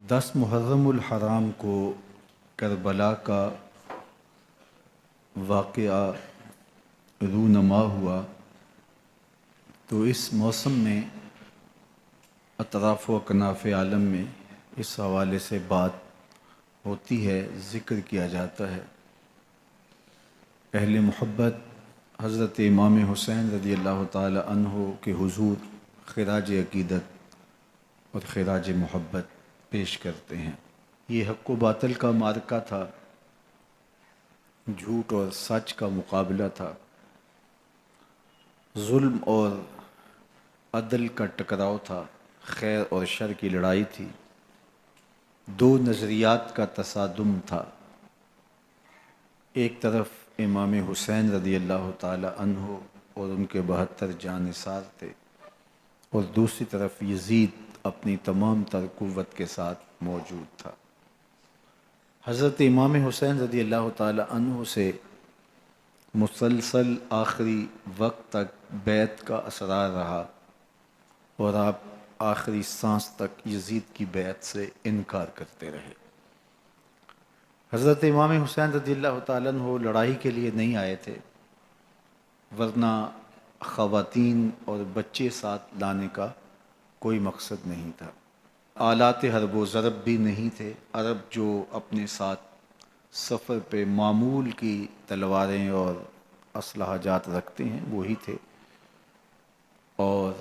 10 محرم الحرام کو کربلا کا واقعہ رونما ہوا تو اس موسم میں اطراف و اکناف عالم میں اس حوالے سے بات ہوتی ہے، ذکر کیا جاتا ہے۔ اہل محبت حضرت امام حسین رضی اللہ تعالی عنہ کے حضور خراج عقیدت اور خراج محبت پیش کرتے ہیں۔ یہ حق و باطل کا معرکہ تھا، جھوٹ اور سچ کا مقابلہ تھا، ظلم اور عدل کا ٹکراؤ تھا، خیر اور شر کی لڑائی تھی، دو نظریات کا تصادم تھا۔ ایک طرف امام حسین رضی اللہ تعالی عنہ اور ان کے 72 جانثار تھے، اور دوسری طرف یزید اپنی تمام تر قوت کے ساتھ موجود تھا۔ حضرت امام حسین رضی اللہ تعالی عنہ سے مسلسل آخری وقت تک بیعت کا اثرار رہا، اور آپ آخری سانس تک یزید کی بیعت سے انکار کرتے رہے۔ حضرت امام حسین رضی اللہ تعالیٰ عنہ لڑائی کے لیے نہیں آئے تھے، ورنہ خواتین اور بچے ساتھ لانے کا کوئی مقصد نہیں تھا۔ آلات حرب و ضرب بھی نہیں تھے۔ عرب جو اپنے ساتھ سفر پہ معمول کی تلواریں اور اسلحہ جات رکھتے ہیں وہی تھے، اور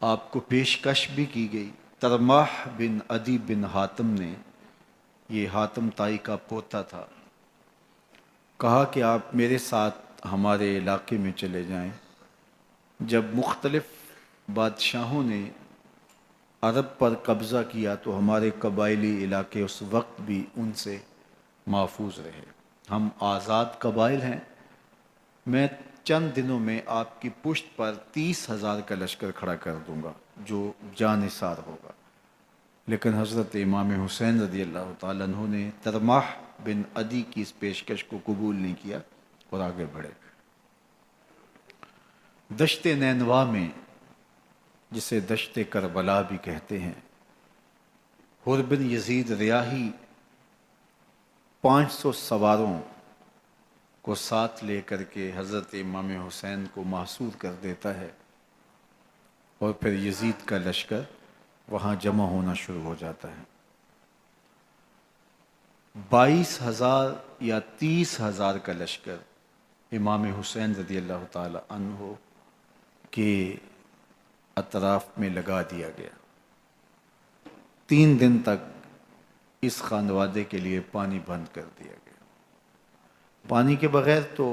آپ کو پیشکش بھی کی گئی۔ ترماح بن عدی بن حاتم نے، یہ حاتم تائی کا پوتا تھا، کہا کہ آپ میرے ساتھ ہمارے علاقے میں چلے جائیں۔ جب مختلف بادشاہوں نے عرب پر قبضہ کیا تو ہمارے قبائلی علاقے اس وقت بھی ان سے محفوظ رہے۔ ہم آزاد قبائل ہیں، میں چند دنوں میں آپ کی پشت پر 30,000 کا لشکر کھڑا کر دوں گا جو جانثار ہوگا۔ لیکن حضرت امام حسین رضی اللہ تعالیٰ عنہ نے ترماح بن عدی کی اس پیشکش کو قبول نہیں کیا اور آگے بڑھے۔ دشت نینوا میں، جسے دشت کربلا بھی کہتے ہیں، حر بن یزید ریاحی 500 سواروں کو ساتھ لے کر کے حضرت امام حسین کو محصور کر دیتا ہے، اور پھر یزید کا لشکر وہاں جمع ہونا شروع ہو جاتا ہے۔ 22,000 یا 30,000 کا لشکر امام حسین رضی اللہ تعالی عنہ کے اطراف میں لگا دیا گیا۔ 3 دن تک اس خانوادے کے لیے پانی بند کر دیا گیا۔ پانی کے بغیر تو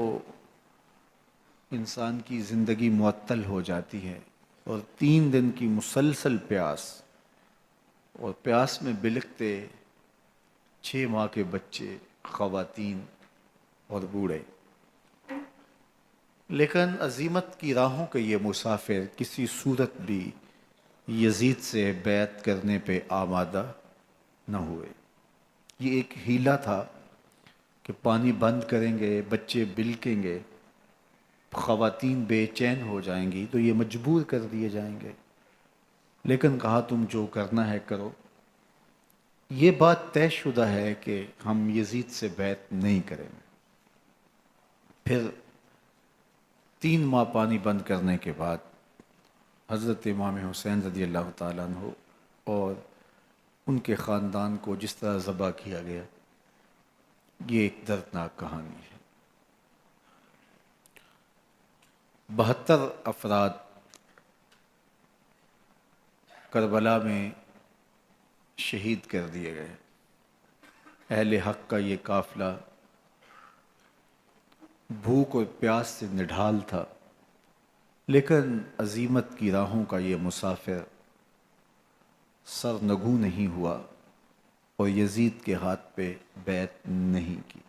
انسان کی زندگی معطل ہو جاتی ہے، اور 3 دن کی مسلسل پیاس، اور پیاس میں بلکتے 6 ماہ کے بچے، خواتین اور بوڑھے۔ لیکن عزیمت کی راہوں کے یہ مسافر کسی صورت بھی یزید سے بیعت کرنے پہ آمادہ نہ ہوئے۔ یہ ایک حیلہ تھا کہ پانی بند کریں گے، بچے بلکیں گے، خواتین بے چین ہو جائیں گی تو یہ مجبور کر دیے جائیں گے۔ لیکن کہا تم جو کرنا ہے کرو۔ یہ بات طے شدہ ہے کہ ہم یزید سے بیعت نہیں کریں گے۔ پھر 3 ماہ پانی بند کرنے کے بعد حضرت امام حسین رضی اللہ تعالیٰ عنہ اور ان کے خاندان کو جس طرح ذبح کیا گیا، یہ ایک دردناک کہانی ہے۔ 72 افراد کربلا میں شہید کر دیے گئے۔ اہل حق کا یہ قافلہ بھوک اور پیاس سے نڈھال تھا، لیکن عزیمت کی راہوں کا یہ مسافر سرنگوں نہیں ہوا اور یزید کے ہاتھ پہ بیعت نہیں کی۔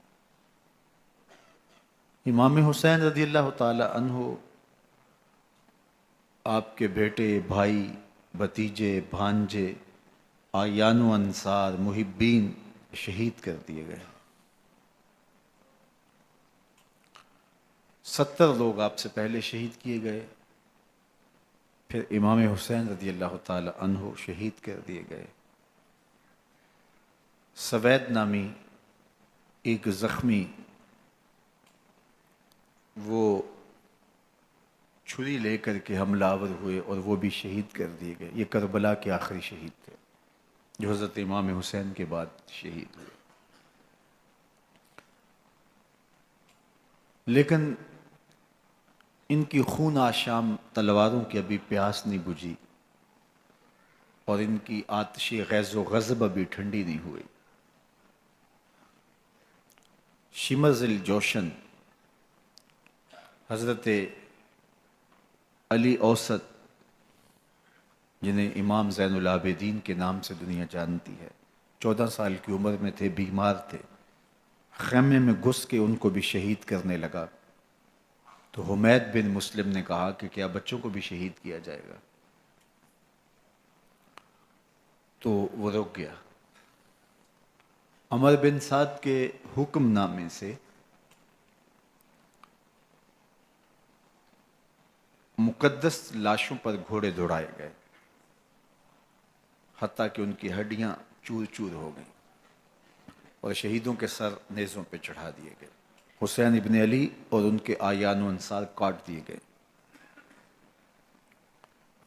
امام حسین رضی اللہ تعالی عنہ آپ کے بیٹے، بھائی، بھتیجے، بھانجے، اعیان و انصار، محبین شہید کر دیے گئے۔ 70 لوگ آپ سے پہلے شہید کیے گئے، پھر امام حسین رضی اللہ تعالی عنہ شہید کر دیے گئے۔ سوید نامی ایک زخمی وہ چھری لے کر کے حملہ آور ہوئے اور وہ بھی شہید کر دیے گئے. یہ کربلا کے آخری شہید تھے جو حضرت امام حسین کے بعد شہید ہوئے. لیکن ان کی خون آشام تلواروں کی ابھی پیاس نہیں بجھی اور ان کی آتش غیظ و غضب ابھی ٹھنڈی نہیں ہوئی. شمر الجوشن حضرت علی اوسط جنہیں امام زین العابدین کے نام سے دنیا جانتی ہے، 14 سال کی عمر میں تھے، بیمار تھے، خیمے میں گھس کے ان کو بھی شہید کرنے لگا. تو حمید بن مسلم نے کہا کہ کیا بچوں کو بھی شہید کیا جائے گا؟ تو وہ رک گیا. عمر بن سعد کے حکم نامے سے مقدس لاشوں پر گھوڑے دوڑائے گئے حتیٰ کہ ان کی ہڈیاں چور چور ہو گئیں اور شہیدوں کے سر نیزوں پہ چڑھا دیے گئے. حسین ابن علی اور ان کے آیان و انصار کاٹ دیے گئے.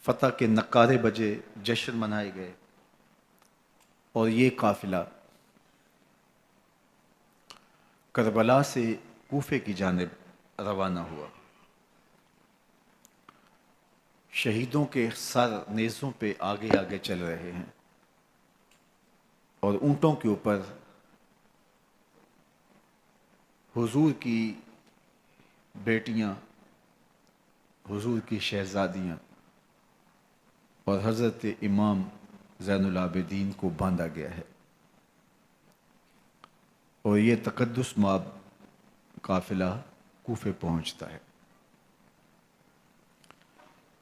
فتح کے نقارے بجے، جشن منائے گئے اور یہ قافلہ کربلا سے کوفے کی جانب روانہ ہوا. شہیدوں کے سر نیزوں پہ آگے آگے چل رہے ہیں اور اونٹوں کے اوپر حضور کی بیٹیاں، حضور کی شہزادیاں اور حضرت امام زین العابدین کو باندھا گیا ہے. اور یہ تقدس مآب قافلہ کوفے پہنچتا ہے.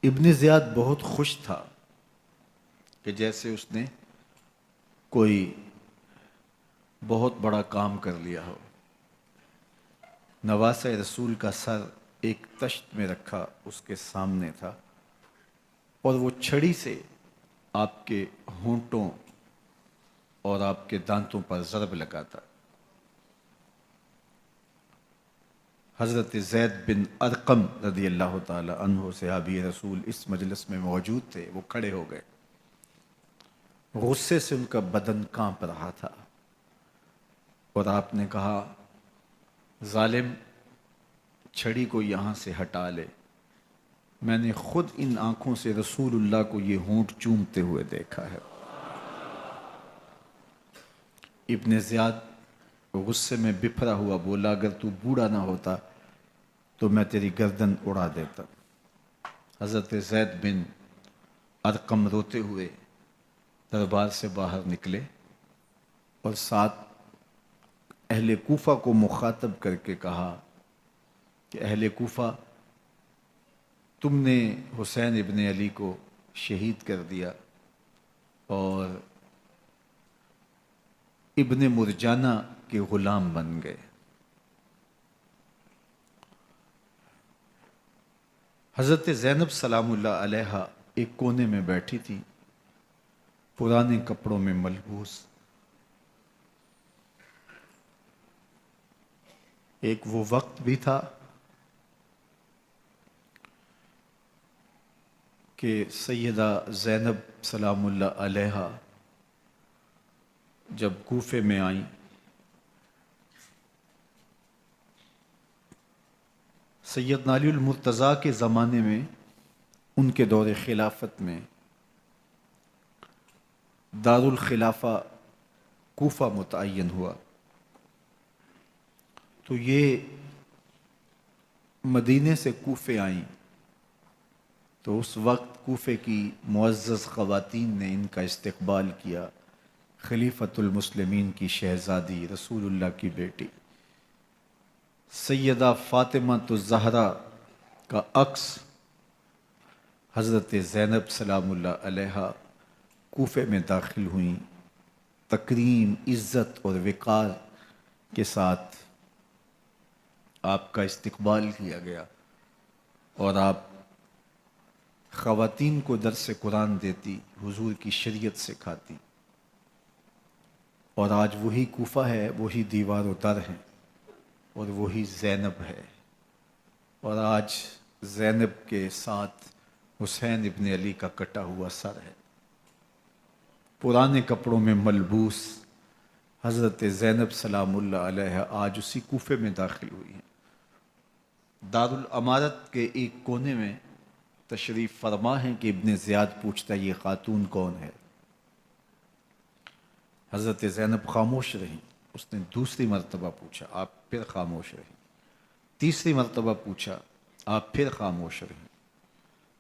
ابن زیاد بہت خوش تھا کہ جیسے اس نے کوئی بہت بڑا کام کر لیا ہو. نواسہ رسول کا سر ایک تشت میں رکھا اس کے سامنے تھا اور وہ چھڑی سے آپ کے ہونٹوں اور آپ کے دانتوں پر ضرب لگاتا. حضرت زید بن ارقم رضی اللہ تعالی عنہ صحابی رسول اس مجلس میں موجود تھے. وہ کھڑے ہو گئے. غصے سے ان کا بدن کانپ رہا تھا اور آپ نے کہا، ظالم، چھڑی کو یہاں سے ہٹا لے. میں نے خود ان آنکھوں سے رسول اللہ کو یہ ہونٹ چومتے ہوئے دیکھا ہے. ابن زیاد غصے میں بپھرا ہوا بولا، اگر تو بوڑھا نہ ہوتا تو میں تیری گردن اڑا دیتا. حضرت زید بن ارقم روتے ہوئے دربار سے باہر نکلے اور ساتھ اہل کوفہ کو مخاطب کر کے کہا کہ اہل کوفہ، تم نے حسین ابن علی کو شہید کر دیا اور ابن مرجانہ کے غلام بن گئے. حضرت زینب سلام اللہ علیہا ایک کونے میں بیٹھی تھی، پرانے کپڑوں میں ملبوس. ایک وہ وقت بھی تھا کہ سیدہ زینب سلام اللہ علیہا جب کوفے میں آئیں سیدنا علی المرتضیٰ کے زمانے میں، ان کے دور خلافت میں دارالخلافہ کوفہ متعین ہوا. تو یہ مدینے سے کوفے آئیں تو اس وقت کوفے کی معزز خواتین نے ان کا استقبال کیا. خلیفۃ المسلمین کی شہزادی، رسول اللہ کی بیٹی سیدہ فاطمہ الزہرا کا عکس حضرت زینب سلام اللہ علیہا کوفے میں داخل ہوئیں. تکریم، عزت اور وقار کے ساتھ آپ کا استقبال کیا گیا اور آپ خواتین کو درس قرآن دیتی، حضور کی شریعت سکھاتی اور آج وہی کوفہ ہے، وہی دیوار و در ہے، اور وہی زینب ہے، اور آج زینب کے ساتھ حسین ابن علی کا کٹا ہوا سر ہے۔ پرانے کپڑوں میں ملبوس حضرت زینب سلام اللہ علیہ آج اسی کوفے میں داخل ہوئی ہیں۔ دارالامارت کے ایک کونے میں تشریف فرما ہے کہ ابن زیاد پوچھتا ہے یہ خاتون کون ہے؟ حضرت زینب خاموش رہیں۔ اس نے دوسری مرتبہ پوچھا، آپ پھر خاموش رہیں۔ تیسری مرتبہ پوچھا، آپ پھر خاموش رہیں۔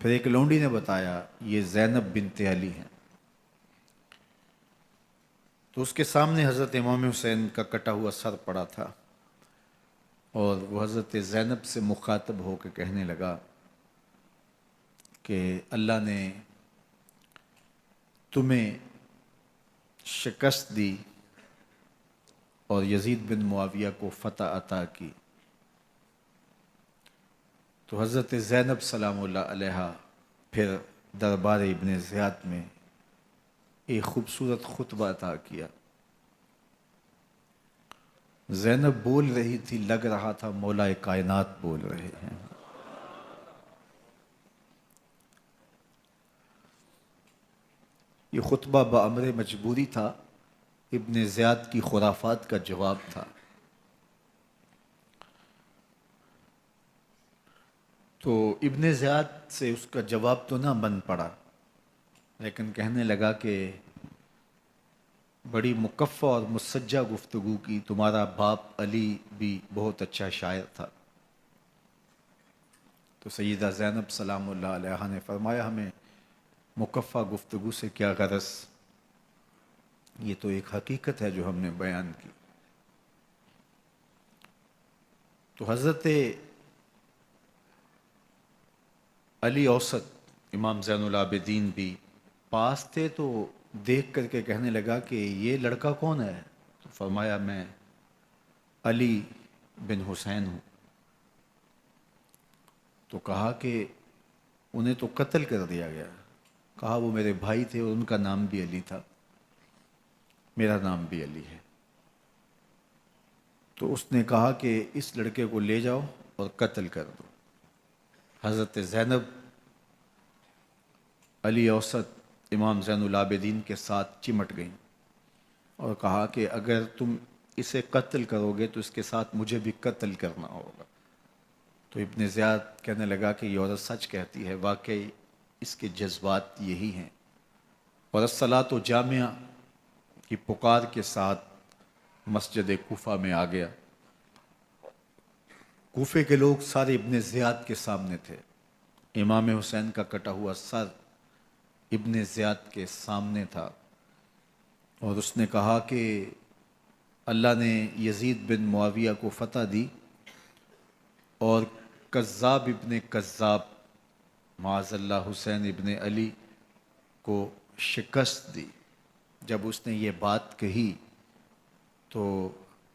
پھر ایک لونڈی نے بتایا یہ زینب بنت علی ہیں۔ تو اس کے سامنے حضرت امام حسین کا کٹا ہوا سر پڑا تھا، اور وہ حضرت زینب سے مخاطب ہو کے کہنے لگا کہ اللہ نے تمہیں شکست دی اور یزید بن معاویہ کو فتح عطا کی۔ تو حضرت زینب سلام اللہ علیہ پھر دربار ابن زیاد میں ایک خوبصورت خطبہ عطا کیا۔ زینب بول رہی تھی، لگ رہا تھا مولا کائنات بول رہے ہیں۔ یہ خطبہ بامر مجبوری تھا، ابن زیاد کی خرافات کا جواب تھا۔ تو ابن زیاد سے اس کا جواب تو نہ بن پڑا، لیکن کہنے لگا کہ بڑی مکفّہ اور مسجع گفتگو کی، تمہارا باپ علی بھی بہت اچھا شاعر تھا۔ تو سیدہ زینب سلام اللہ علیہ نے فرمایا ہمیں مکفّہ گفتگو سے کیا غرض، یہ تو ایک حقیقت ہے جو ہم نے بیان کی۔ تو حضرت علی اوسط امام زین العابدین بھی پاس تھے، تو دیکھ کر کے کہنے لگا کہ یہ لڑکا کون ہے؟ تو فرمایا میں علی بن حسین ہوں۔ تو کہا کہ انہیں تو قتل کر دیا گیا۔ کہا وہ میرے بھائی تھے اور ان کا نام بھی علی تھا، میرا نام بھی علی ہے۔ تو اس نے کہا کہ اس لڑکے کو لے جاؤ اور قتل کر دو۔ حضرت زینب علی اوسط امام زین العابدین کے ساتھ چمٹ گئیں اور کہا کہ اگر تم اسے قتل کرو گے تو اس کے ساتھ مجھے بھی قتل کرنا ہوگا۔ تو ابن زیاد کہنے لگا کہ یہ عورت سچ کہتی ہے، واقعی اس کے جذبات یہی ہیں۔ اور الصلاۃ جامعہ کی پکار کے ساتھ مسجد کوفہ میں آ گیا۔ کوفے کے لوگ سارے ابن زیاد کے سامنے تھے۔ امام حسین کا کٹا ہوا سر ابن زیاد کے سامنے تھا، اور اس نے کہا کہ اللہ نے یزید بن معاویہ کو فتح دی اور کذاب ابن کذاب معاذ اللہ حسین ابن علی کو شکست دی۔ جب اس نے یہ بات کہی تو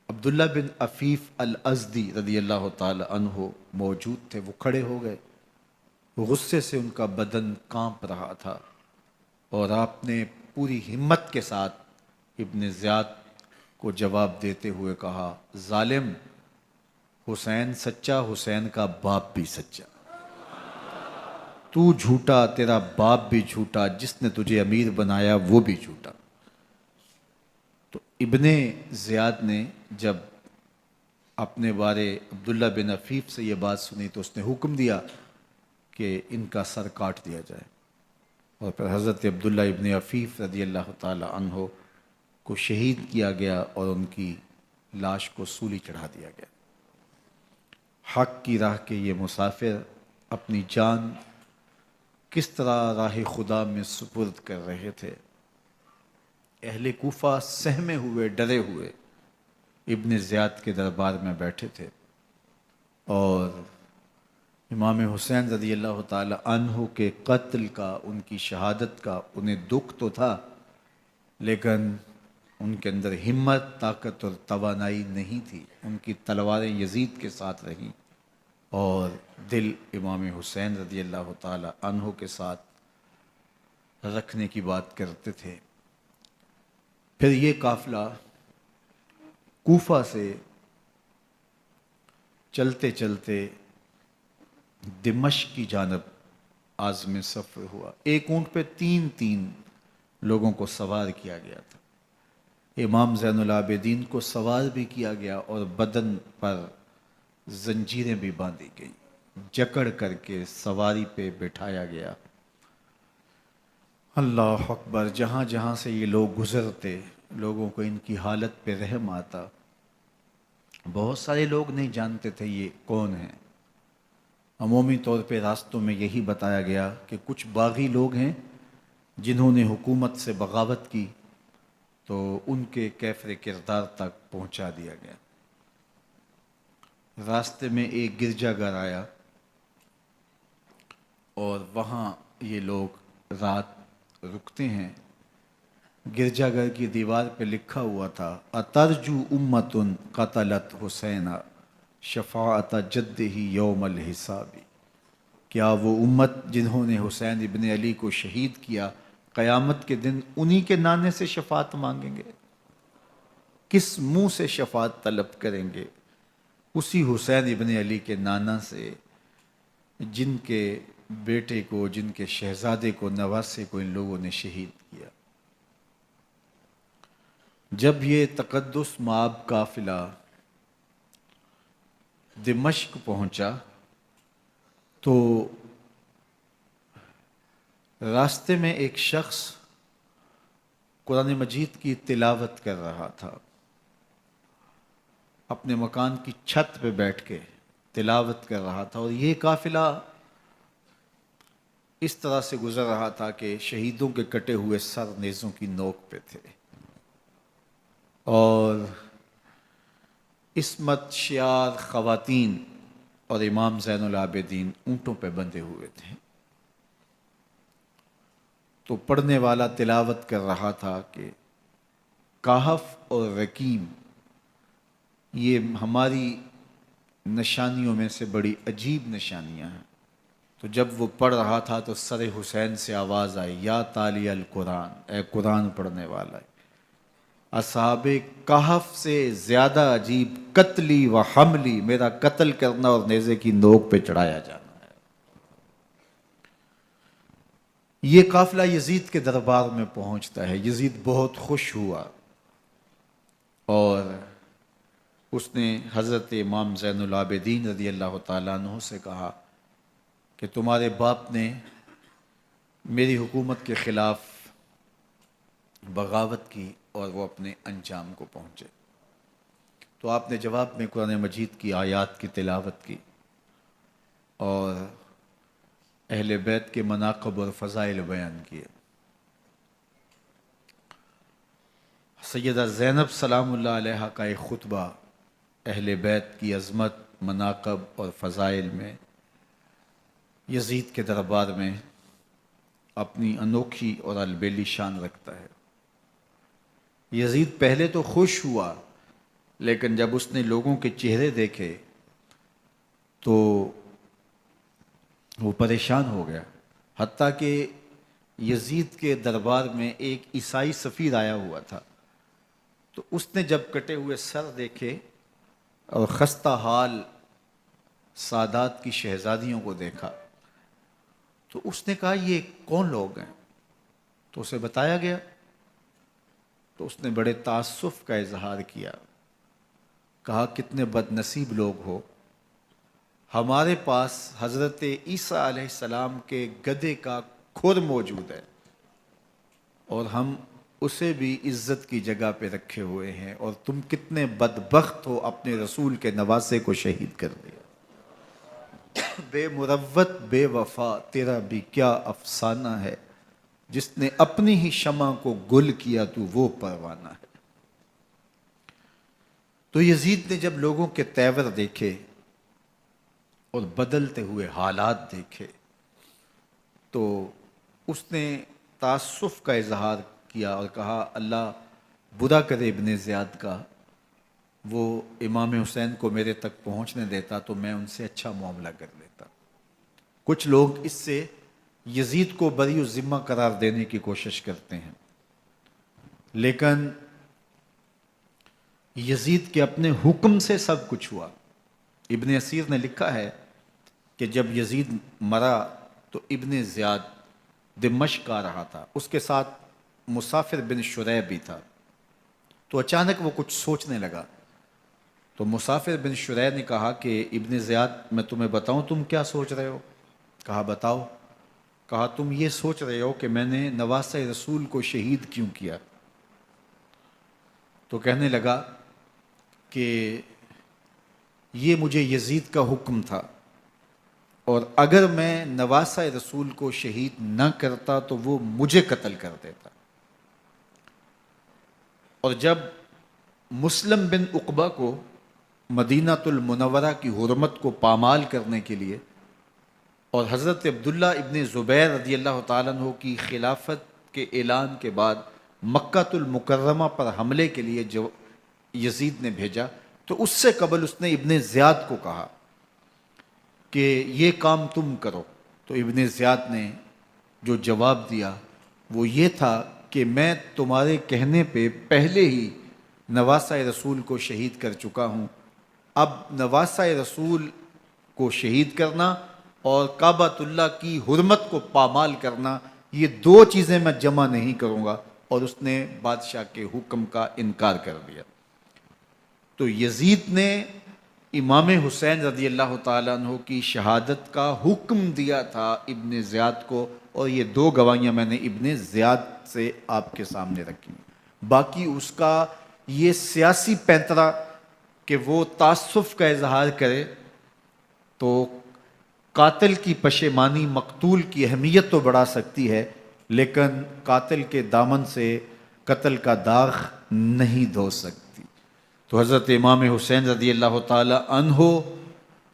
عبداللہ بن عفیف الازدی رضی اللہ تعالی عنہ موجود تھے، وہ کھڑے ہو گئے۔ غصے سے ان کا بدن کانپ رہا تھا، اور آپ نے پوری ہمت کے ساتھ ابن زیاد کو جواب دیتے ہوئے کہا، ظالم، حسین سچا، حسین کا باپ بھی سچا، تو جھوٹا، تیرا باپ بھی جھوٹا، جس نے تجھے امیر بنایا وہ بھی جھوٹا۔ تو ابن زیاد نے جب اپنے بارے عبداللہ بن عفیف سے یہ بات سنی تو اس نے حکم دیا کہ ان کا سر کاٹ دیا جائے، اور پھر حضرت عبداللہ ابن عفیف رضی اللہ تعالی عنہ کو شہید کیا گیا اور ان کی لاش کو سولی چڑھا دیا گیا۔ حق کی راہ کے یہ مسافر اپنی جان کس طرح راہ خدا میں سپرد کر رہے تھے۔ اہل کوفہ سہمے ہوئے، ڈرے ہوئے ابن زیاد کے دربار میں بیٹھے تھے، اور امام حسین رضی اللہ تعالی عنہ کے قتل کا، ان کی شہادت کا انہیں دکھ تو تھا، لیکن ان کے اندر ہمت، طاقت اور توانائی نہیں تھی۔ ان کی تلواریں یزید کے ساتھ رہیں اور دل امام حسین رضی اللہ تعالی عنہ کے ساتھ رکھنے کی بات کرتے تھے۔ پھر یہ قافلہ کوفہ سے چلتے چلتے دمشق کی جانب عازم سفر ہوا. ایک اونٹ پہ تین تین لوگوں کو سوار کیا گیا تھا. امام زین العابدین کو سوار بھی کیا گیا اور بدن پر زنجیریں بھی باندھی گئیں، جکڑ کر کے سواری پہ بٹھایا گیا. اللہ اکبر. جہاں جہاں سے یہ لوگ گزرتے لوگوں کو ان کی حالت پہ رحم آتا. بہت سارے لوگ نہیں جانتے تھے یہ کون ہیں. عمومی طور پہ راستوں میں یہی بتایا گیا کہ کچھ باغی لوگ ہیں جنہوں نے حکومت سے بغاوت کی، تو ان کے کیفر کردار تک پہنچا دیا گیا. راستے میں ایک گرجا گھر آیا اور وہاں یہ لوگ رات رکتے ہیں. گرجا گھر کی دیوار پہ لکھا ہوا تھا اترجو امت قتلت حسینا شفاعت جدہ یوم الحساب. کیا وہ امت جنہوں نے حسین ابن علی کو شہید کیا قیامت کے دن انہی کے نانے سے شفاعت مانگیں گے؟ کس منہ سے شفاعت طلب کریں گے؟ اسی حسین ابن علی کے نانا سے جن کے بیٹے کو، جن کے شہزادے کو، نواسے کو ان لوگوں نے شہید کیا. جب یہ تقدس مآب قافلہ دمشق پہنچا تو راستے میں ایک شخص قرآن مجید کی تلاوت کر رہا تھا. اپنے مکان کی چھت پہ بیٹھ کے تلاوت کر رہا تھا، اور یہ قافلہ اس طرح سے گزر رہا تھا کہ شہیدوں کے کٹے ہوئے سر نیزوں کی نوک پہ تھے، اور عصمت شیار خواتین اور امام زین العابدین اونٹوں پہ بندھے ہوئے تھے. تو پڑھنے والا تلاوت کر رہا تھا کہ کہف اور رقیم یہ ہماری نشانیوں میں سے بڑی عجیب نشانیاں ہیں. تو جب وہ پڑھ رہا تھا تو سر حسین سے آواز آئی یا تالی القرآن، اے قرآن پڑھنے والا. اصحاب کہف سے زیادہ عجیب قتلی و حملی، میرا قتل کرنا اور نیزے کی نوک پہ چڑھایا جانا ہے. یہ قافلہ یزید کے دربار میں پہنچتا ہے. یزید بہت خوش ہوا اور اس نے حضرت امام زین العابدین رضی اللہ تعالیٰ عنہ سے کہا کہ تمہارے باپ نے میری حکومت کے خلاف بغاوت کی اور وہ اپنے انجام کو پہنچے. تو آپ نے جواب میں قرآن مجید کی آیات کی تلاوت کی اور اہل بیت کے مناقب اور فضائل بیان کیے. سیدہ زینب سلام اللہ علیہ کا ایک خطبہ اہل بیت کی عظمت، مناقب اور فضائل میں یزید کے دربار میں اپنی انوکھی اور البیلی شان رکھتا ہے. یزید پہلے تو خوش ہوا، لیکن جب اس نے لوگوں کے چہرے دیکھے تو وہ پریشان ہو گیا. حتیٰ کہ یزید کے دربار میں ایک عیسائی سفیر آیا ہوا تھا، تو اس نے جب کٹے ہوئے سر دیکھے اور خستہ حال سادات کی شہزادیوں کو دیکھا تو اس نے کہا یہ کون لوگ ہیں؟ تو اسے بتایا گیا. تو اس نے بڑے تاسف کا اظہار کیا، کہا کتنے بد نصیب لوگ ہو، ہمارے پاس حضرت عیسیٰ علیہ السلام کے گدھے کا کھر موجود ہے اور ہم اسے بھی عزت کی جگہ پہ رکھے ہوئے ہیں، اور تم کتنے بدبخت ہو اپنے رسول کے نواسے کو شہید کر دیا. بے مروت بے وفا تیرا بھی کیا افسانہ ہے، جس نے اپنی ہی شمع کو گل کیا تو وہ پروانہ ہے. تو یزید نے جب لوگوں کے تیور دیکھے اور بدلتے ہوئے حالات دیکھے تو اس نے تاسف کا اظہار کیا اور کہا اللہ برا کرے ابن زیاد کا، وہ امام حسین کو میرے تک پہنچنے دیتا تو میں ان سے اچھا معاملہ کر لیتا. کچھ لوگ اس سے یزید کو بری الذمہ قرار دینے کی کوشش کرتے ہیں، لیکن یزید کے اپنے حکم سے سب کچھ ہوا۔ ابن اسیر نے لکھا ہے کہ جب یزید مرا تو ابن زیاد دمشق آ رہا تھا، اس کے ساتھ مسافر بن شریح بھی تھا، تو اچانک وہ کچھ سوچنے لگا۔ تو مسافر بن شریح نے کہا کہ ابن زیاد میں تمہیں بتاؤں تم کیا سوچ رہے ہو؟ کہا بتاؤ۔ کہا تم یہ سوچ رہے ہو کہ میں نے نواسہ رسول کو شہید کیوں کیا؟ تو کہنے لگا کہ یہ مجھے یزید کا حکم تھا، اور اگر میں نواسہ رسول کو شہید نہ کرتا تو وہ مجھے قتل کر دیتا۔ اور جب مسلم بن عقبہ کو مدینہ المنورہ کی حرمت کو پامال کرنے کے لیے اور حضرت عبداللہ ابن زبیر رضی اللہ تعالیٰ عنہ کی خلافت کے اعلان کے بعد مکہ المکرمہ پر حملے کے لیے جو یزید نے بھیجا، تو اس سے قبل اس نے ابن زیاد کو کہا کہ یہ کام تم کرو۔ تو ابن زیاد نے جو جواب دیا وہ یہ تھا کہ میں تمہارے کہنے پہ پہلے ہی نواسہ رسول کو شہید کر چکا ہوں، اب نواسہ رسول کو شہید کرنا اور کعبۃ اللہ کی حرمت کو پامال کرنا، یہ دو چیزیں میں جمع نہیں کروں گا، اور اس نے بادشاہ کے حکم کا انکار کر دیا۔ تو یزید نے امام حسین رضی اللہ تعالیٰ عنہ کی شہادت کا حکم دیا تھا ابن زیاد کو، اور یہ دو گواہیاں میں نے ابن زیاد سے آپ کے سامنے رکھی۔ باقی اس کا یہ سیاسی پینترا کہ وہ تعصب کا اظہار کرے، تو قاتل کی پشیمانی مقتول کی اہمیت تو بڑھا سکتی ہے، لیکن قاتل کے دامن سے قتل کا داغ نہیں دھو سکتی۔ تو حضرت امام حسین رضی اللہ تعالی عنہ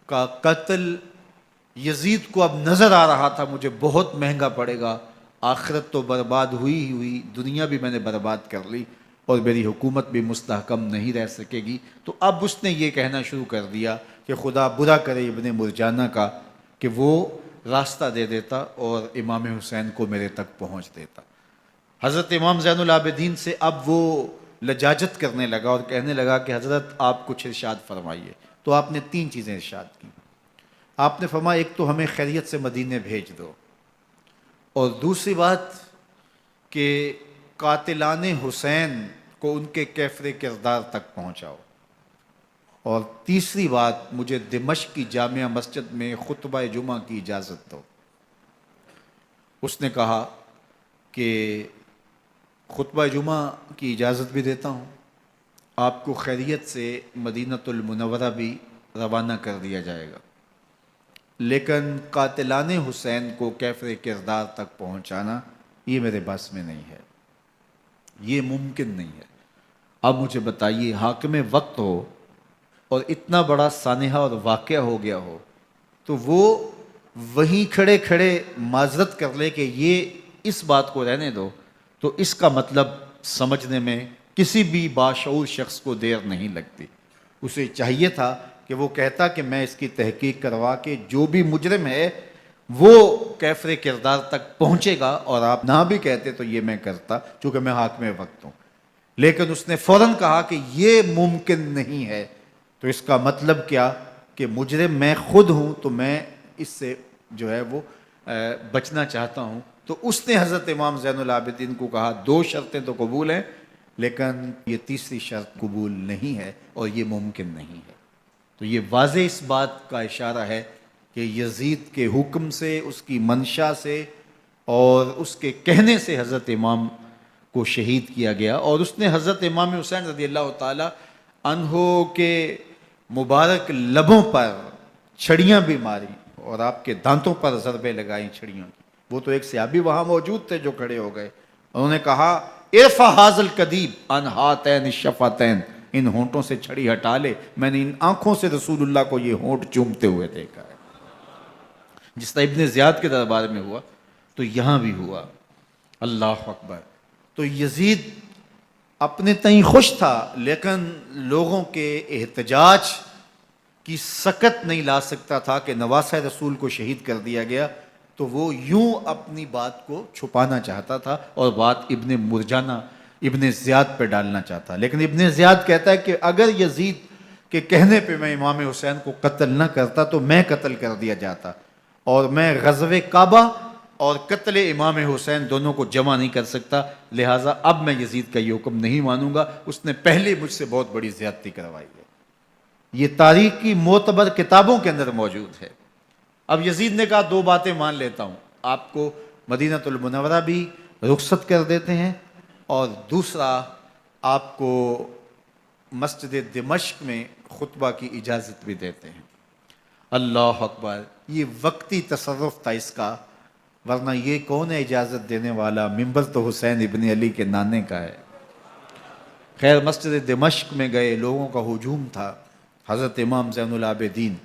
کا قتل یزید کو اب نظر آ رہا تھا مجھے بہت مہنگا پڑے گا، آخرت تو برباد ہوئی ہی ہوئی، دنیا بھی میں نے برباد کر لی، اور میری حکومت بھی مستحکم نہیں رہ سکے گی۔ تو اب اس نے یہ کہنا شروع کر دیا کہ خدا برا کرے ابن مرجانہ کا کہ وہ راستہ دے دیتا اور امام حسین کو میرے تک پہنچ دیتا۔ حضرت امام زین العابدین سے اب وہ لجاجت کرنے لگا اور کہنے لگا کہ حضرت آپ کچھ ارشاد فرمائیے۔ تو آپ نے تین چیزیں ارشاد کی۔ آپ نے فرمایا ایک تو ہمیں خیریت سے مدینے بھیج دو، اور دوسری بات کہ قاتلان حسین کو ان کے کیفر کردار تک پہنچاؤ، اور تیسری بات مجھے دمشق کی جامعہ مسجد میں خطبہ جمعہ کی اجازت دو۔ اس نے کہا کہ خطبہ جمعہ کی اجازت بھی دیتا ہوں، آپ کو خیریت سے مدینہ المنورہ بھی روانہ کر دیا جائے گا، لیکن قاتلان حسین کو کیفر کردار تک پہنچانا یہ میرے بس میں نہیں ہے، یہ ممکن نہیں ہے۔ اب مجھے بتائیے، حاکم وقت ہو اور اتنا بڑا سانحہ اور واقعہ ہو گیا ہو، تو وہ وہیں کھڑے کھڑے معذرت کر لے کہ یہ اس بات کو رہنے دو، تو اس کا مطلب سمجھنے میں کسی بھی باشعور شخص کو دیر نہیں لگتی۔ اسے چاہیے تھا کہ وہ کہتا کہ میں اس کی تحقیق کروا کے جو بھی مجرم ہے وہ کیفر کردار تک پہنچے گا، اور آپ نہ بھی کہتے تو یہ میں کرتا چونکہ میں حاکم وقت ہوں۔ لیکن اس نے فوراً کہا کہ یہ ممکن نہیں ہے، تو اس کا مطلب کیا کہ مجرم میں خود ہوں، تو میں اس سے جو ہے وہ بچنا چاہتا ہوں۔ تو اس نے حضرت امام زین العابدین کو کہا دو شرطیں تو قبول ہیں، لیکن یہ تیسری شرط قبول نہیں ہے اور یہ ممکن نہیں ہے۔ تو یہ واضح اس بات کا اشارہ ہے کہ یزید کے حکم سے، اس کی منشا سے اور اس کے کہنے سے حضرت امام کو شہید کیا گیا، اور اس نے حضرت امام حسین رضی اللہ تعالی عنہ کے مبارک لبوں پر چھڑیاں بھی ماری اور آپ کے دانتوں پر ضربیں لگائیں چھڑیوں کی۔ وہ تو ایک صحابی وہاں موجود تھے جو کھڑے ہو گئے، انہوں نے کہا ارفع ھذا القدیب عن ھاتین الشفتین، ان ہونٹوں سے چھڑی ہٹا لے، میں نے ان آنکھوں سے رسول اللہ کو یہ ہونٹ چومتے ہوئے دیکھا ہے۔ جس طرح ابن زیاد کے دربار میں ہوا تو یہاں بھی ہوا۔ اللہ اکبر۔ تو یزید اپنے تئیں خوش تھا، لیکن لوگوں کے احتجاج کی سکت نہیں لا سکتا تھا کہ نواسہ رسول کو شہید کر دیا گیا، تو وہ یوں اپنی بات کو چھپانا چاہتا تھا، اور بات ابن مرجانہ ابن زیاد پہ ڈالنا چاہتا، لیکن ابن زیاد کہتا ہے کہ اگر یزید کے کہنے پہ میں امام حسین کو قتل نہ کرتا تو میں قتل کر دیا جاتا، اور میں غزوہ کعبہ اور قتل امام حسین دونوں کو جمع نہیں کر سکتا، لہٰذا اب میں یزید کا یہ حکم نہیں مانوں گا، اس نے پہلے مجھ سے بہت بڑی زیادتی کروائی ہے۔ یہ تاریخ کی معتبر کتابوں کے اندر موجود ہے۔ اب یزید نے کہا دو باتیں مان لیتا ہوں، آپ کو مدینہ المنورہ بھی رخصت کر دیتے ہیں، اور دوسرا آپ کو مسجد دمشق میں خطبہ کی اجازت بھی دیتے ہیں۔ اللہ اکبر، یہ وقتی تصرف تھا اس کا، ورنہ یہ کون ہے اجازت دینے والا؟ ممبر تو حسین ابن علی کے نانے کا ہے۔ خیر، مسجد دمشق میں گئے، لوگوں کا ہجوم تھا، حضرت امام زین العابدین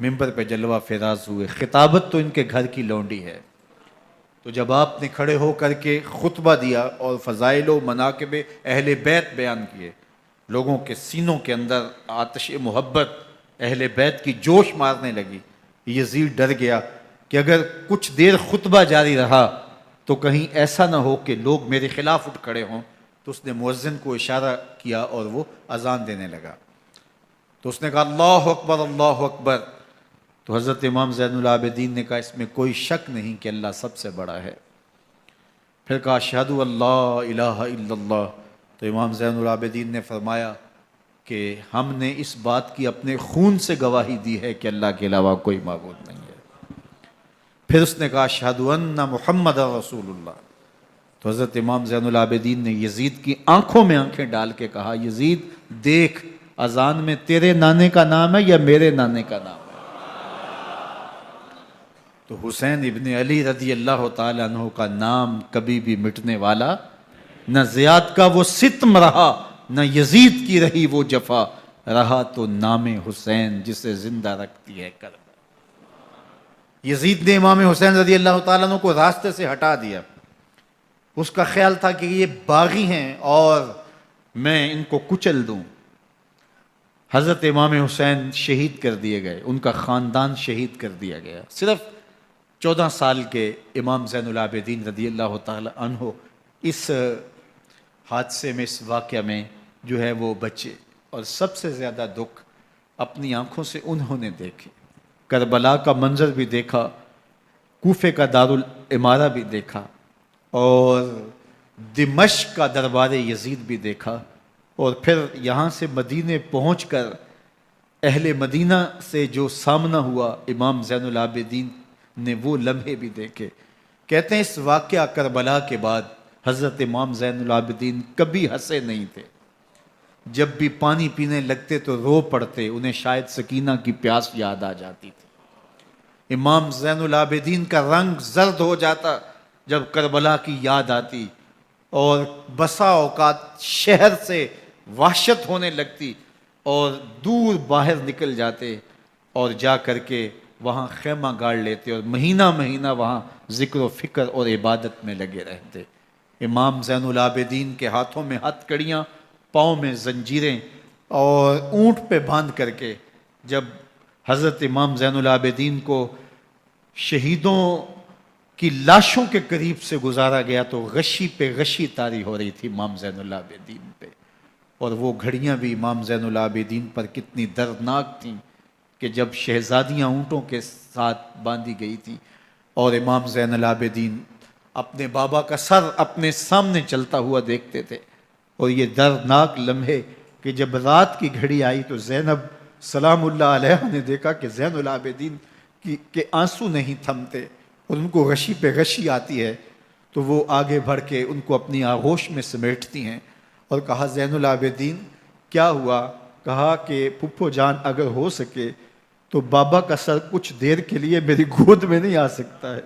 ممبر پہ جلوہ فراز ہوئے، خطابت تو ان کے گھر کی لونڈی ہے، تو جب آپ نے کھڑے ہو کر کے خطبہ دیا اور فضائل و مناقب اہل بیت بیان کیے، لوگوں کے سینوں کے اندر آتش محبت اہل بیت کی جوش مارنے لگی۔ یزید ڈر گیا کہ اگر کچھ دیر خطبہ جاری رہا تو کہیں ایسا نہ ہو کہ لوگ میرے خلاف اٹھ کھڑے ہوں، تو اس نے مؤذن کو اشارہ کیا اور وہ اذان دینے لگا، تو اس نے کہا اللہ اکبر اللہ اکبر، تو حضرت امام زین العابدین نے کہا اس میں کوئی شک نہیں کہ اللہ سب سے بڑا ہے۔ پھر کہا اشہد اللہ الہ الا اللہ، تو امام زین العابدین نے فرمایا کہ ہم نے اس بات کی اپنے خون سے گواہی دی ہے کہ اللہ کے علاوہ کوئی معبود نہیں ہے۔ پھر اس نے کہا اشہد ان محمد رسول اللہ، تو حضرت امام زین العابدین نے یزید کی آنکھوں میں آنکھیں ڈال کے کہا یزید دیکھ، اذان میں تیرے نانے کا نام ہے یا میرے نانے کا نام ہے؟ تو حسین ابن علی رضی اللہ تعالیٰ عنہ کا نام کبھی بھی مٹنے والا نہ زیاد کا وہ ستم رہا، نہ یزید کی رہی وہ جفا، رہا تو نام حسین جسے زندہ رکھتی ہے کربلا۔ یزید نے امام حسین رضی اللہ تعالیٰ عنہ کو راستے سے ہٹا دیا، اس کا خیال تھا کہ یہ باغی ہیں اور میں ان کو کچل دوں۔ حضرت امام حسین شہید کر دیے گئے، ان کا خاندان شہید کر دیا گیا۔ صرف 14 سال کے امام زین العابدین رضی اللہ تعالیٰ عنہ اس حادثے میں، اس واقعہ میں جو ہے وہ بچے، اور سب سے زیادہ دکھ اپنی آنکھوں سے انہوں نے دیکھے، کربلا کا منظر بھی دیکھا، کوفے کا دارالعمارہ بھی دیکھا، اور دمشق کا دربار یزید بھی دیکھا، اور پھر یہاں سے مدینے پہنچ کر اہل مدینہ سے جو سامنا ہوا امام زین العابدین نے وہ لمحے بھی دیکھے۔ کہتے ہیں اس واقعہ کربلا کے بعد حضرت امام زین العابدین کبھی ہنسے نہیں تھے، جب بھی پانی پینے لگتے تو رو پڑتے، انہیں شاید سکینہ کی پیاس یاد آ جاتی تھی۔ امام زین العابدین کا رنگ زرد ہو جاتا جب کربلا کی یاد آتی، اور بسا اوقات شہر سے وحشت ہونے لگتی اور دور باہر نکل جاتے اور جا کر کے وہاں خیمہ گاڑ لیتے اور مہینہ مہینہ وہاں ذکر و فکر اور عبادت میں لگے رہتے۔ امام زین العابدین کے ہاتھوں میں ہتھ کڑیاں، پاؤں میں زنجیریں، اور اونٹ پہ باندھ کر کے جب حضرت امام زین العابدین کو شہیدوں کی لاشوں کے قریب سے گزارا گیا تو غشی پہ غشی طاری ہو رہی تھی امام زین العابدین پہ، اور وہ گھڑیاں بھی امام زین العابدین پر کتنی دردناک تھیں کہ جب شہزادیاں اونٹوں کے ساتھ باندھی گئی تھی اور امام زین العابدین اپنے بابا کا سر اپنے سامنے چلتا ہوا دیکھتے تھے، اور یہ دردناک لمحے کہ جب رات کی گھڑی آئی تو زینب سلام اللہ علیہ نے دیکھا کہ زین العابدین کے آنسو نہیں تھمتے اور ان کو غشی پہ غشی آتی ہے، تو وہ آگے بڑھ کے ان کو اپنی آغوش میں سمیٹتی ہیں اور کہا زین العابدین کیا ہوا؟ کہا کہ پھپھو جان اگر ہو سکے تو بابا کا سر کچھ دیر کے لیے میری گود میں نہیں آ سکتا ہے۔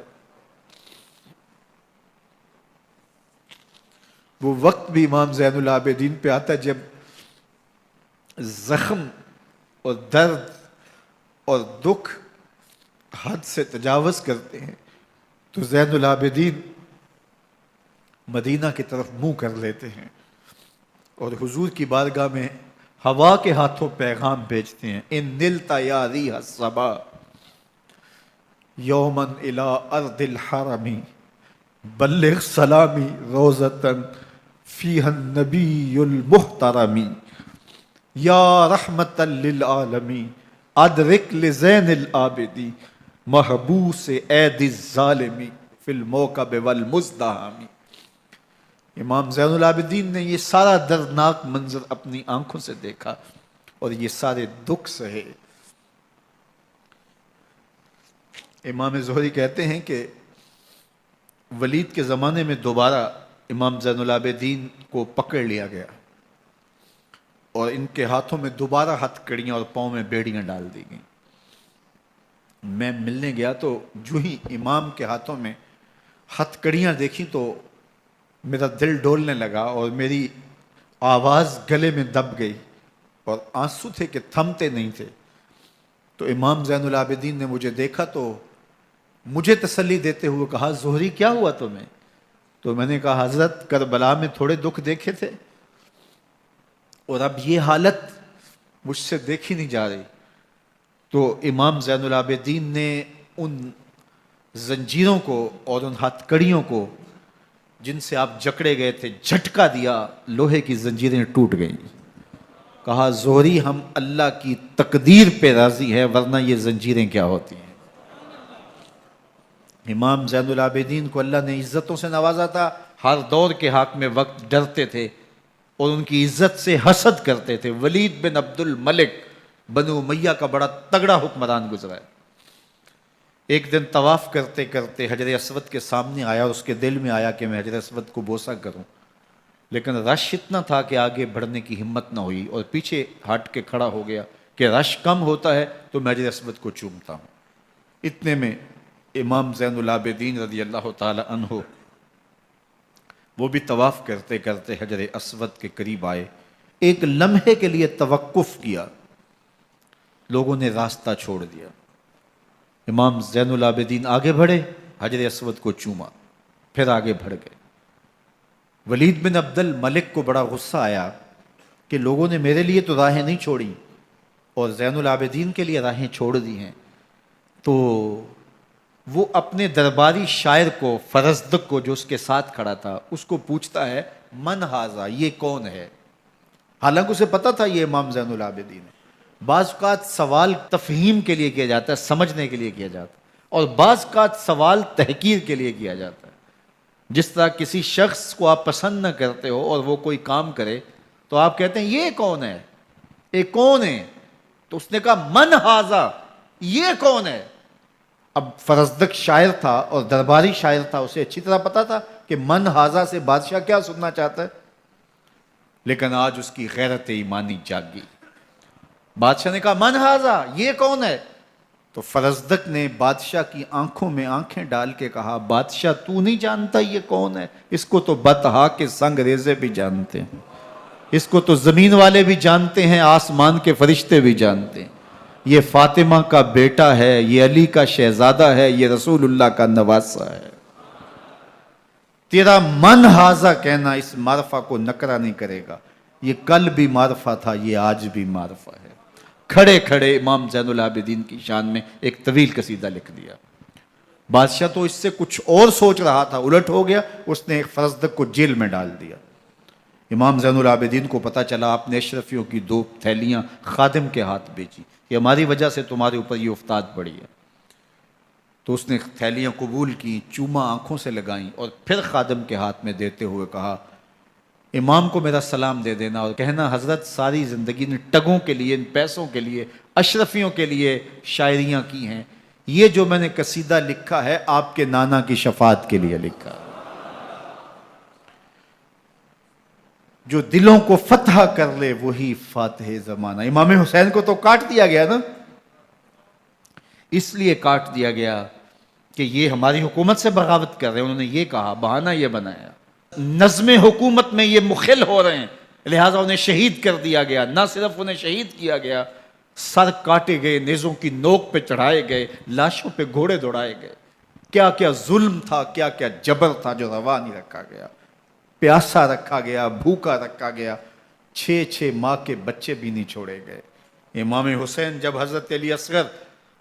وہ وقت بھی امام زین العابدین پہ آتا ہے جب زخم اور درد اور دکھ حد سے تجاوز کرتے ہیں تو زین العابدین مدینہ کی طرف منہ کر لیتے ہیں اور حضور کی بارگاہ میں ہوا کے ہاتھوں پیغام بھیجتے ہیں، ان نلتا یا ریح الصبا یومن الی ارض الحرمی بلغ سلامی روزتن فیہ النبی المحترمی یا رحمت للعالمین ادرک لزین العابدی محبوس عید الظالمی فی الموکب والمزدحمی۔ امام زین العابدین نے یہ سارا دردناک منظر اپنی آنکھوں سے دیکھا اور یہ سارے دکھ سہے۔ امام زہری کہتے ہیں کہ ولید کے زمانے میں دوبارہ امام زین العابدین کو پکڑ لیا گیا اور ان کے ہاتھوں میں دوبارہ ہتھ کڑیاں اور پاؤں میں بیڑیاں ڈال دی گئیں۔ میں ملنے گیا تو جو ہی امام کے ہاتھوں میں ہتھ کڑیاں دیکھی تو میرا دل ڈولنے لگا اور میری آواز گلے میں دب گئی اور آنسو تھے کہ تھمتے نہیں تھے۔ تو امام زین العابدین نے مجھے دیکھا تو مجھے تسلی دیتے ہوئے کہا زہری کیا ہوا تمہیں؟ تو میں نے کہا حضرت کربلا میں تھوڑے دکھ دیکھے تھے اور اب یہ حالت مجھ سے دیکھی نہیں جا رہی۔ تو امام زین العابدین نے ان زنجیروں کو اور ان ہتھ کڑیوں کو جن سے آپ جکڑے گئے تھے جھٹکا دیا، لوہے کی زنجیریں ٹوٹ گئیں۔ کہا زہری ہم اللہ کی تقدیر پہ راضی ہے ورنہ یہ زنجیریں کیا ہوتی ہیں۔ امام زین العابدین کو اللہ نے عزتوں سے نوازا تھا، ہر دور کے حاکم وقت ڈرتے تھے اور ان کی عزت سے حسد کرتے تھے۔ ولید بن عبد الملک بنو امیہ کا بڑا تگڑا حکمران گزرا ہے۔ ایک دن طواف کرتے کرتے حجر اسود کے سامنے آیا اور اس کے دل میں آیا کہ میں حجر اسود کو بوسہ کروں، لیکن رش اتنا تھا کہ آگے بڑھنے کی ہمت نہ ہوئی اور پیچھے ہٹ کے کھڑا ہو گیا کہ رش کم ہوتا ہے تو میں حجر اسود کو چومتا ہوں۔ اتنے میں امام زین العابدین رضی اللہ تعالی عنہ وہ بھی طواف کرتے کرتے حجر اسود کے قریب آئے، ایک لمحے کے لیے توقف کیا، لوگوں نے راستہ چھوڑ دیا۔ امام زین العابدین آگے بڑھے، حجر اسود کو چوما، پھر آگے بڑھ گئے۔ ولید بن عبد الملک کو بڑا غصہ آیا کہ لوگوں نے میرے لیے تو راہیں نہیں چھوڑی اور زین العابدین کے لیے راہیں چھوڑ دی ہیں۔ تو وہ اپنے درباری شاعر کو، فرزدق کو جو اس کے ساتھ کھڑا تھا، اس کو پوچھتا ہے من ہاذا، یہ کون ہے؟ حالانکہ اسے پتا تھا یہ امام زین العابدین ہے۔ بعض اوقات سوال تفہیم کے لیے کیا جاتا ہے، سمجھنے کے لیے کیا جاتا ہے، اور بعض اوقات سوال تحقیر کے لیے کیا جاتا ہے۔ جس طرح کسی شخص کو آپ پسند نہ کرتے ہو اور وہ کوئی کام کرے تو آپ کہتے ہیں یہ کون ہے، یہ کون ہے؟ تو اس نے کہا من ہاذا، یہ کون ہے؟ اب فرزدق شاعر تھا اور درباری شاعر تھا، اسے اچھی طرح پتا تھا کہ من ہاذا سے بادشاہ کیا سننا چاہتا ہے، لیکن آج اس کی غیرت ایمانی جاگ گئی۔ بادشاہ نے کہا من ہاذا، یہ کون ہے؟ تو فرزدق نے بادشاہ کی آنکھوں میں آنکھیں ڈال کے کہا بادشاہ تو نہیں جانتا یہ کون ہے؟ اس کو تو بطحا کے سنگ ریزے بھی جانتے ہیں، اس کو تو زمین والے بھی جانتے ہیں، آسمان کے فرشتے بھی جانتے ہیں۔ یہ فاطمہ کا بیٹا ہے، یہ علی کا شہزادہ ہے، یہ رسول اللہ کا نواسہ ہے۔ تیرا من ہاذا کہنا اس معرفہ کو نکرا نہیں کرے گا، یہ کل بھی معرفہ تھا، یہ آج بھی معرفہ ہے۔ کھڑے کھڑے امام زین العابدین کی شان میں ایک طویل قصیدہ لکھ دیا۔ بادشاہ تو اس سے کچھ اور سوچ رہا تھا، الٹ ہو گیا، اس نے ایک فرزدق کو جیل میں ڈال دیا۔ امام زین العابدین کو پتا چلا، آپ نے اشرفیوں کی 2 تھیلیاں خادم کے ہاتھ بیچی، کہ ہماری وجہ سے تمہارے اوپر یہ افتاد پڑی ہے۔ تو اس نے تھیلیاں قبول کی، چوما آنکھوں سے لگائیں اور پھر خادم کے ہاتھ میں دیتے ہوئے کہا امام کو میرا سلام دے دینا اور کہنا حضرت ساری زندگی نے ٹگوں کے لیے، ان پیسوں کے لیے، اشرفیوں کے لیے شاعریاں کی ہیں، یہ جو میں نے قصیدہ لکھا ہے آپ کے نانا کی شفاعت کے لیے لکھا ہے۔ جو دلوں کو فتح کر لے وہی فاتح زمانہ۔ امام حسین کو تو کاٹ دیا گیا نا، اس لیے کاٹ دیا گیا کہ یہ ہماری حکومت سے بغاوت کر رہے ہیں، انہوں نے یہ کہا، بہانہ یہ بنایا، نظم حکومت میں یہ مخل ہو رہے ہیں، لہٰذا انہیں شہید کر دیا گیا۔ نہ صرف انہیں شہید کیا گیا، سر کاٹے گئے، نیزوں کی نوک پہ چڑھائے گئے، لاشوں پہ گھوڑے دوڑائے گئے۔ کیا کیا ظلم تھا، کیا کیا جبر تھا جو روا نہیں رکھا گیا، پیاسا رکھا گیا، بھوکا رکھا گیا، 6 ماہ کے بچے بھی نہیں چھوڑے گئے۔ امام حسین جب حضرت علی اصغر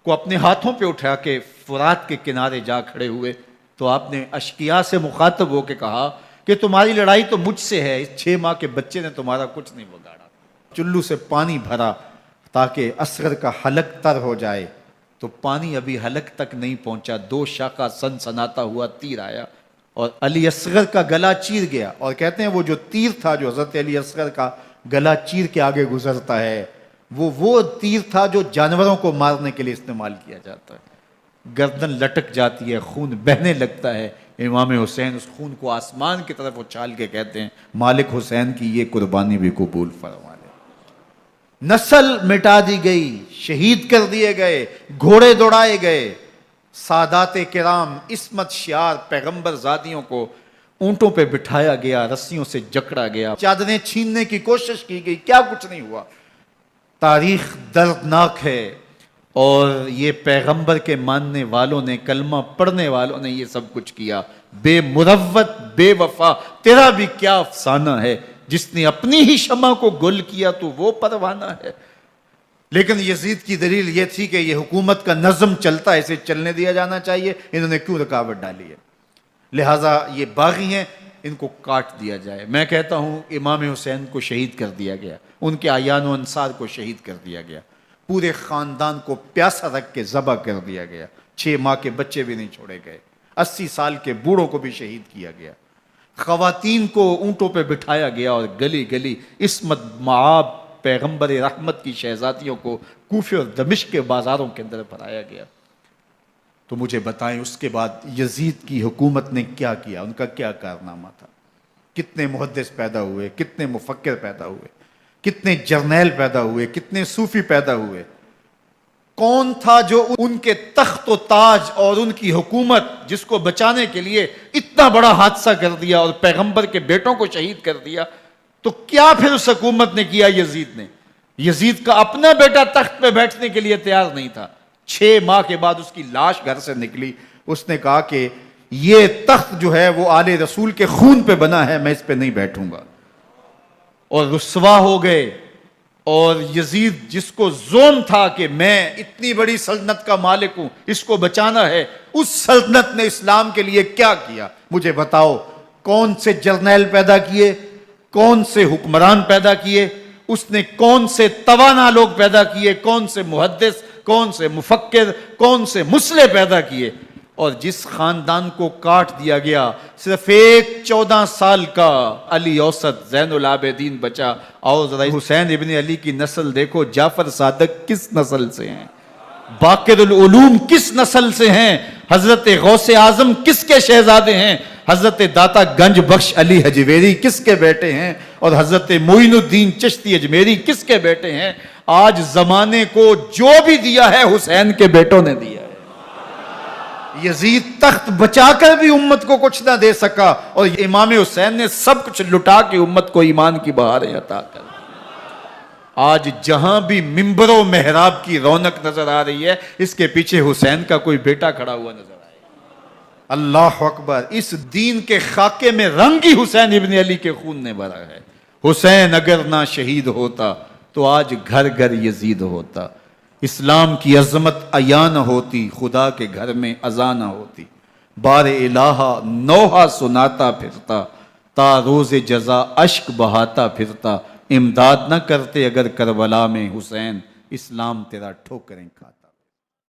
کو اپنے ہاتھوں پہ اٹھا کے فرات کے کنارے جا کھڑے ہوئے تو آپ نے اشقیاء سے مخاطب ہو کے کہا کہ تمہاری لڑائی تو مجھ سے ہے، اس 6 ماہ کے بچے نے تمہارا کچھ نہیں بگاڑا۔ چلو سے پانی بھرا تاکہ اصغر کا حلق تر ہو جائے، تو پانی ابھی حلق تک نہیں پہنچا، 2 شاخہ سن سناتا ہوا تیر آیا اور علی اصغر کا گلا چیر گیا۔ اور کہتے ہیں وہ جو تیر تھا جو حضرت علی اصغر کا گلا چیر کے آگے گزرتا ہے، وہ تیر تھا جو جانوروں کو مارنے کے لیے استعمال کیا جاتا ہے۔ گردن لٹک جاتی ہے، خون بہنے لگتا ہے۔ امام حسین اس خون کو آسمان کی طرف اچھال کے کہتے ہیں مالک حسین کی یہ قربانی بھی قبول فرما لے۔ نسل مٹا دی گئی، شہید کر دیے گئے، گھوڑے دوڑائے گئے، سادات کرام عصمت شعار پیغمبر زادیوں کو اونٹوں پہ بٹھایا گیا، رسیوں سے جکڑا گیا، چادریں چھیننے کی کوشش کی گئی، کیا کچھ نہیں ہوا۔ تاریخ دردناک ہے، اور یہ پیغمبر کے ماننے والوں نے، کلمہ پڑھنے والوں نے یہ سب کچھ کیا۔ بے مروت، بے وفا، تیرا بھی کیا افسانہ ہے، جس نے اپنی ہی شمع کو گل کیا تو وہ پروانہ ہے۔ لیکن یزید کی دلیل یہ تھی کہ یہ حکومت کا نظم چلتا ہے، اسے چلنے دیا جانا چاہیے، انہوں نے کیوں رکاوٹ ڈالی ہے، لہٰذا یہ باغی ہیں، ان کو کاٹ دیا جائے۔ میں کہتا ہوں امام حسین کو شہید کر دیا گیا، ان کے اعیان و انصار کو شہید کر دیا گیا، پورے خاندان کو پیاسا رکھ کے ذبح کر دیا گیا، 6 ماہ کے بچے بھی نہیں چھوڑے گئے، 80 سال کے بوڑھوں کو بھی شہید کیا گیا، خواتین کو اونٹوں پہ بٹھایا گیا، اور گلی گلی عصمت معاب پیغمبر رحمت کی شہزادیوں کو کوفے اور دمشق کے بازاروں کے اندر بھرایا گیا۔ تو مجھے بتائیں اس کے بعد یزید کی حکومت نے کیا کیا، ان کا کیا کارنامہ تھا؟ کتنے محدث پیدا ہوئے، کتنے مفکر پیدا ہوئے، کتنے جرنیل پیدا ہوئے، کتنے صوفی پیدا ہوئے؟ کون تھا جو ان کے تخت و تاج اور ان کی حکومت جس کو بچانے کے لیے اتنا بڑا حادثہ کر دیا اور پیغمبر کے بیٹوں کو شہید کر دیا؟ تو کیا پھر اس حکومت نے کیا یزید نے؟ یزید کا اپنا بیٹا تخت پہ بیٹھنے کے لیے تیار نہیں تھا۔ 6 ماہ کے بعد اس کی لاش گھر سے نکلی، اس نے کہا کہ یہ تخت جو ہے وہ آل رسول کے خون پہ بنا ہے، میں اس پہ نہیں بیٹھوں گا، اور رسوا ہو گئے۔ اور یزید جس کو زوم تھا کہ میں اتنی بڑی سلطنت کا مالک ہوں، اس کو بچانا ہے، اس سلطنت نے اسلام کے لیے کیا کیا؟ مجھے بتاؤ، کون سے جرنیل پیدا کیے، کون سے حکمران پیدا کیے، اس نے کون سے توانا لوگ پیدا کیے، کون سے محدث، کون سے مفکر، کون سے مسلح پیدا کیے؟ اور جس خاندان کو کاٹ دیا گیا، صرف ایک 14 سال کا علی اوسط زین العابدین بچا۔ اور ذرا حسین ابن علی کی نسل دیکھو، جعفر صادق کس نسل سے ہیں، باقر العلوم کس نسل سے ہیں، حضرت غوث اعظم کس کے شہزادے ہیں، حضرت داتا گنج بخش علی حجویری کس کے بیٹے ہیں، اور حضرت معین الدین چشتی اجمیری کس کے بیٹے ہیں؟ آج زمانے کو جو بھی دیا ہے حسین کے بیٹوں نے دیا ہے۔ یزید تخت بچا کر بھی امت کو کچھ نہ دے سکا، اور امام حسین نے سب کچھ لٹا کے امت کو ایمان کی بہاریں عطا کر دی۔ آج جہاں بھی ممبر و محراب کی رونق نظر آ رہی ہے، اس کے پیچھے حسین کا کوئی بیٹا کھڑا ہوا نظر آئے۔ اللہ اکبر! اس دین کے خاکے میں رنگ ہی حسین ابن علی کے خون نے بھرا ہے۔ حسین اگر نہ شہید ہوتا تو آج گھر گھر یزید ہوتا، اسلام کی عظمت عیاں نہ ہوتی، خدا کے گھر میں اذان نہ ہوتی، بار الہ نوحہ سناتا پھرتا، تا روز جزا اشک بہاتا پھرتا، امداد نہ کرتے اگر کربلا میں حسین، اسلام تیرا ٹھوکریں کھاتا۔